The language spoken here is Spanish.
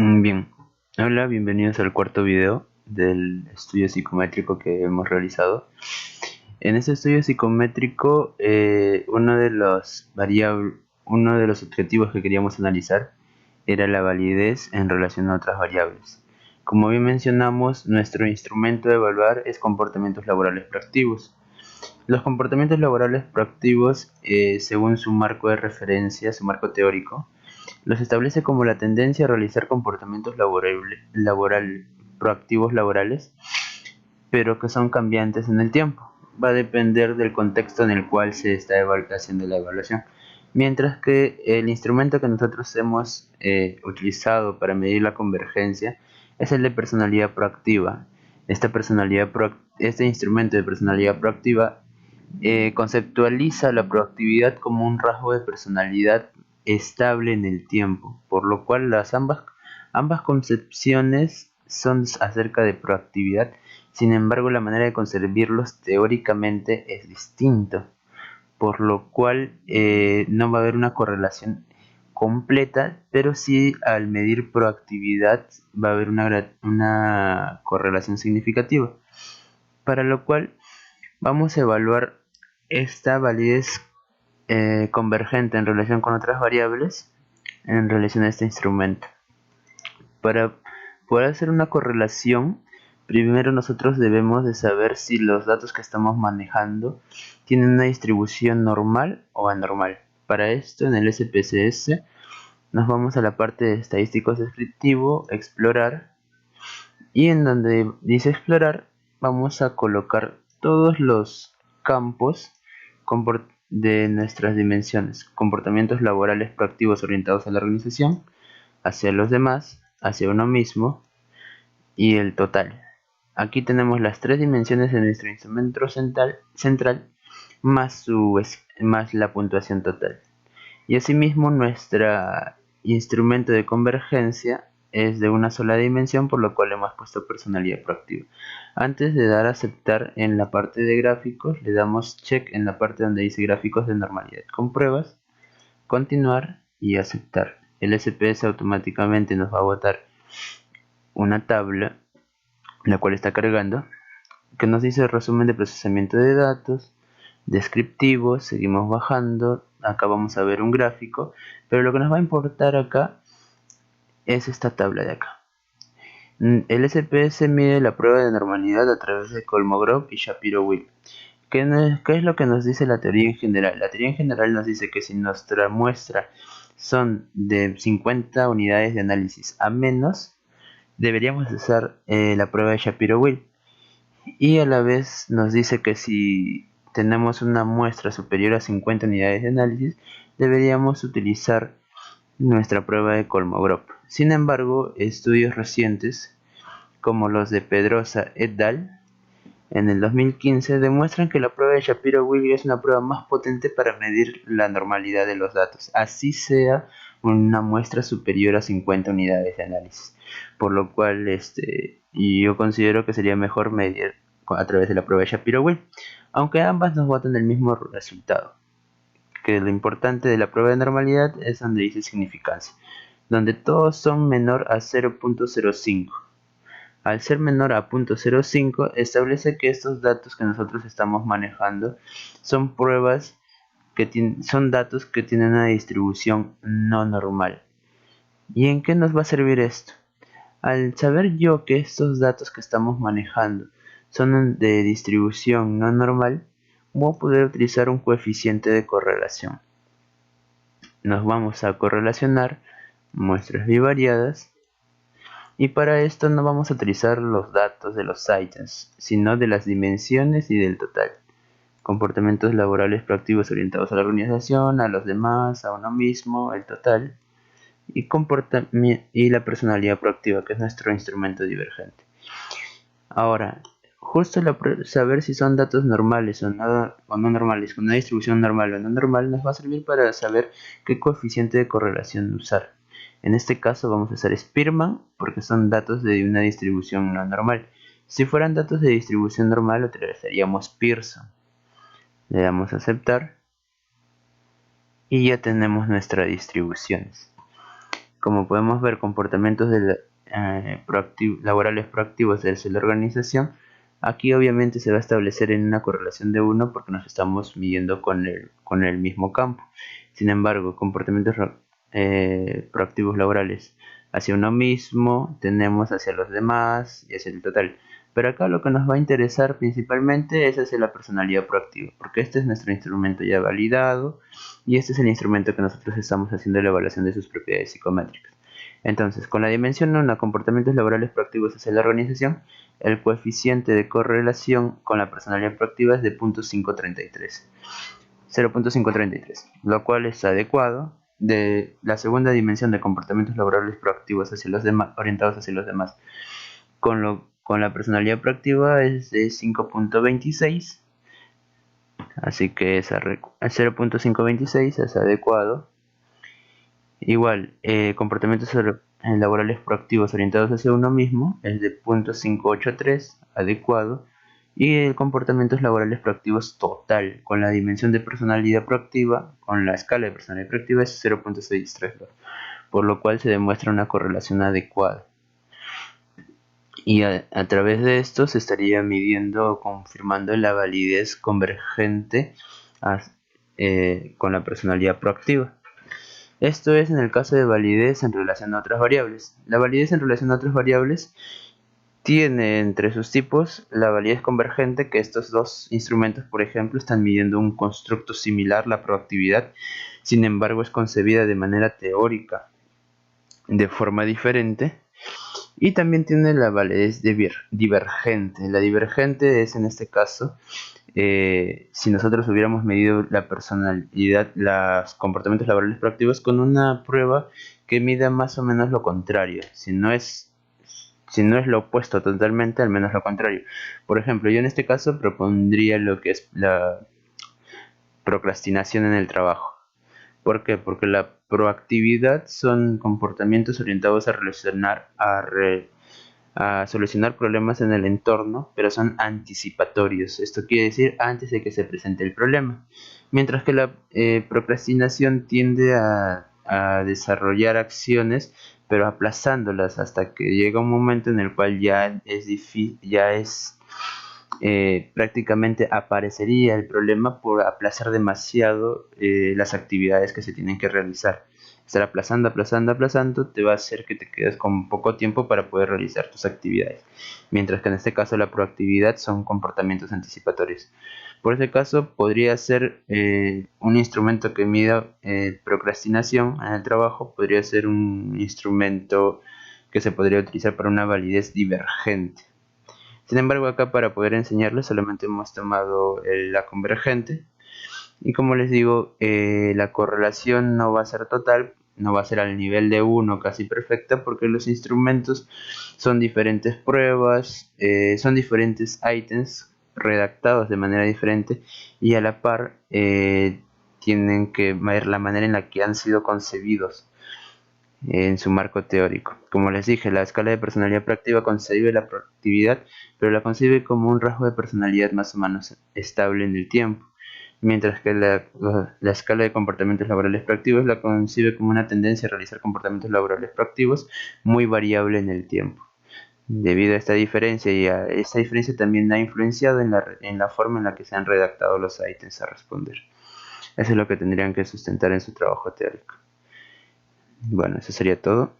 Bien, hola, bienvenidos al cuarto video del estudio psicométrico que hemos realizado. En este estudio psicométrico, uno de los objetivos que queríamos analizar era la validez en relación a otras variables. Como bien mencionamos, nuestro instrumento de evaluar es comportamientos laborales proactivos. Los comportamientos laborales proactivos, según su marco de referencia, su marco teórico, los establece como la tendencia a realizar comportamientos proactivos laborales, pero que son cambiantes en el tiempo. Va a depender del contexto en el cual se está haciendo la evaluación. Mientras que el instrumento que nosotros hemos utilizado para medir la convergencia es el de personalidad proactiva. Este instrumento de personalidad proactiva conceptualiza la proactividad como un rasgo de personalidad estable en el tiempo, por lo cual ambas concepciones son acerca de proactividad. Sin embargo, la manera de concebirlos teóricamente es distinto, por lo cual no va a haber una correlación completa, pero sí al medir proactividad va a haber una correlación significativa, para lo cual vamos a evaluar esta validez convergente en relación con otras variables en relación a este instrumento. Para poder hacer una correlación, primero nosotros debemos de saber si los datos que estamos manejando tienen una distribución normal o anormal. Para esto, en el SPSS nos vamos a la parte de estadísticos descriptivo, explorar, y en donde dice explorar vamos a colocar todos los campos de nuestras dimensiones: comportamientos laborales proactivos orientados a la organización, hacia los demás, hacia uno mismo y el total. Aquí tenemos las tres dimensiones de nuestro instrumento central más la puntuación total. Y asimismo nuestro instrumento de convergencia es de una sola dimensión, por lo cual hemos puesto personalidad proactiva. Antes de dar a aceptar en la parte de gráficos, le damos check en la parte donde dice gráficos de normalidad con pruebas, continuar y aceptar. El SPS automáticamente nos va a botar una tabla, la cual está cargando, que nos dice resumen de procesamiento de datos, descriptivo. Seguimos bajando, acá vamos a ver un gráfico, pero lo que nos va a importar acá es esta tabla de acá. El SPS mide la prueba de normalidad a través de Kolmogorov y Shapiro-Wilk. ¿Qué es lo que nos dice la teoría en general? La teoría en general nos dice que si nuestra muestra son de 50 unidades de análisis a menos, deberíamos usar la prueba de Shapiro-Wilk. Y a la vez nos dice que si tenemos una muestra superior a 50 unidades de análisis, deberíamos utilizar nuestra prueba de Kolmogorov. Sin embargo, estudios recientes, como los de Pedrosa et al. en el 2015, demuestran que la prueba de Shapiro-Wilk es una prueba más potente para medir la normalidad de los datos, así sea una muestra superior a 50 unidades de análisis. Por lo cual, yo considero que sería mejor medir a través de la prueba de Shapiro-Wilk, aunque ambas nos botan el mismo resultado. Que lo importante de la prueba de normalidad es donde dice significancia, donde todos son menor a 0.05. Al ser menor a 0.05, establece que estos datos que nosotros estamos manejando son son datos que tienen una distribución no normal. ¿Y en qué nos va a servir esto? Al saber yo que estos datos que estamos manejando son de distribución no normal, voy a poder utilizar un coeficiente de correlación. Nos vamos a correlacionar muestras bivariadas, y para esto no vamos a utilizar los datos de los items, sino de las dimensiones y del total. Comportamientos laborales proactivos orientados a la organización, a los demás, a uno mismo, el total, y la personalidad proactiva, que es nuestro instrumento divergente. Ahora, justo saber si son datos normales o no normales, con una distribución normal o no normal, nos va a servir para saber qué coeficiente de correlación usar. En este caso vamos a usar Spearman porque son datos de una distribución no normal. Si fueran datos de distribución normal, utilizaríamos Pearson. Le damos a aceptar y ya tenemos nuestras distribuciones. Como podemos ver, comportamientos laborales proactivos desde la organización, aquí obviamente se va a establecer en una correlación de 1 porque nos estamos midiendo con el mismo campo. Sin embargo, comportamientos proactivos laborales hacia uno mismo, tenemos hacia los demás y hacia el total. Pero acá lo que nos va a interesar principalmente es hacia la personalidad proactiva, porque este es nuestro instrumento ya validado y este es el instrumento que nosotros estamos haciendo la evaluación de sus propiedades psicométricas. Entonces, con la dimensión 1, comportamientos laborales proactivos hacia la organización, el coeficiente de correlación con la personalidad proactiva es de 0.533, lo cual es adecuado. De la segunda dimensión de comportamientos laborales proactivos hacia los demás, orientados hacia los demás, con la personalidad proactiva es de 5.26, así que es 0.526 es adecuado. Igual, comportamientos laborales proactivos orientados hacia uno mismo es de 0.583, adecuado. Y el comportamientos laborales proactivos total, con la dimensión de personalidad proactiva, con la escala de personalidad proactiva es 0.632, por lo cual se demuestra una correlación adecuada. Y a través de esto se estaría midiendo o confirmando la validez convergente con la personalidad proactiva. Esto es en el caso de validez en relación a otras variables. La validez en relación a otras variables tiene entre sus tipos la validez convergente, que estos dos instrumentos, por ejemplo, están midiendo un constructo similar, la proactividad, sin embargo es concebida de manera teórica de forma diferente. Y también tiene la validez divergente. La divergente es en este caso, si nosotros hubiéramos medido la personalidad, los comportamientos laborales proactivos con una prueba que mida más o menos lo contrario. Si no es lo opuesto totalmente, al menos lo contrario. Por ejemplo, yo en este caso propondría lo que es la procrastinación en el trabajo. ¿Por qué? Porque la proactividad son comportamientos orientados a solucionar problemas en el entorno, pero son anticipatorios. Esto quiere decir antes de que se presente el problema. Mientras que la procrastinación tiende a desarrollar acciones, pero aplazándolas hasta que llega un momento en el cual ya es difícil, prácticamente aparecería el problema por aplazar demasiado las actividades que se tienen que realizar. Estar aplazando te va a hacer que te quedes con poco tiempo para poder realizar tus actividades. Mientras que en este caso la proactividad son comportamientos anticipatorios. Por ese caso podría ser un instrumento que mida procrastinación en el trabajo, podría ser un instrumento que se podría utilizar para una validez divergente. Sin embargo, acá para poder enseñarles solamente hemos tomado la convergente. Y como les digo, la correlación no va a ser total, no va a ser al nivel de 1 casi perfecta, porque los instrumentos son diferentes pruebas, son diferentes ítems redactados de manera diferente y a la par tienen que ver la manera en la que han sido concebidos en su marco teórico. Como les dije, la escala de personalidad proactiva concibe la proactividad, pero la concibe como un rasgo de personalidad más o menos estable en el tiempo, mientras que la escala de comportamientos laborales proactivos la concibe como una tendencia a realizar comportamientos laborales proactivos muy variable en el tiempo. Debido a esta diferencia, y a esta diferencia también ha influenciado en la forma en la que se han redactado los ítems a responder. Eso es lo que tendrían que sustentar en su trabajo teórico. Bueno, eso sería todo.